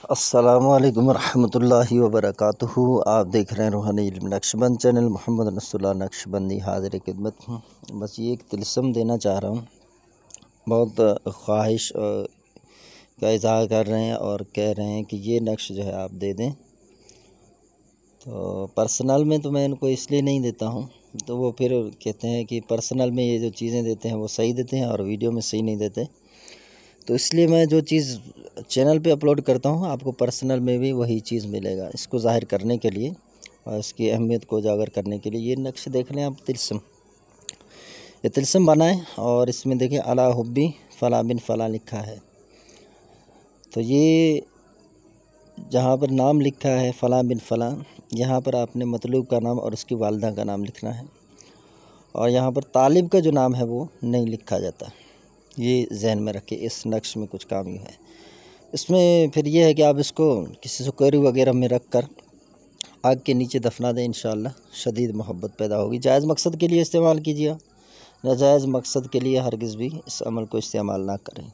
अस्सलामुअलैकुम रहमतुल्लाहि व बरकातुहू। आप देख रहे हैं रूहानी इल्म नक्शबंद चैनल। मोहम्मद नसरुल्लाह नक्शबंदी हाज़िर खिदमत हूँ। बस ये एक तिलस्म देना चाह रहा हूँ। बहुत ख्वाहिश का इज़हार कर रहे हैं और कह रहे हैं कि ये नक्श जो है आप दे दें। तो पर्सनल में तो मैं इनको इसलिए नहीं देता हूँ, तो वो फिर कहते हैं कि पर्सनल में ये जो चीज़ें देते हैं वो सही देते हैं और वीडियो में सही नहीं देते। तो इसलिए मैं जो चीज़ चैनल पे अपलोड करता हूँ आपको पर्सनल में भी वही चीज़ मिलेगा। इसको ज़ाहिर करने के लिए और इसकी अहमियत को उजागर करने के लिए ये नक्श देख लें आप। तिलस्म, ये तिलस्म बनाएं और इसमें देखिए अला हुब्बी फ़ला बिन फ़ला लिखा है। तो ये जहाँ पर नाम लिखा है फ़ला बिन फ़ला, यहाँ पर आपने मतलूब का नाम और उसकी वालदा का नाम लिखना है। और यहाँ पर तालिब का जो नाम है वो नहीं लिखा जाता। ये ज़हन में रखें, इस नक्श में कुछ काम ये है। इसमें फिर ये है कि आप इसको किसी सुकोरी वगैरह में रख कर आग के नीचे दफना दें, इंशाअल्लाह शदीद मोहब्बत पैदा होगी। जायज़ मकसद के लिए इस्तेमाल कीजिए, नाजायज़ मकसद के लिए हरगिज़ भी इस अमल को इस्तेमाल ना करें।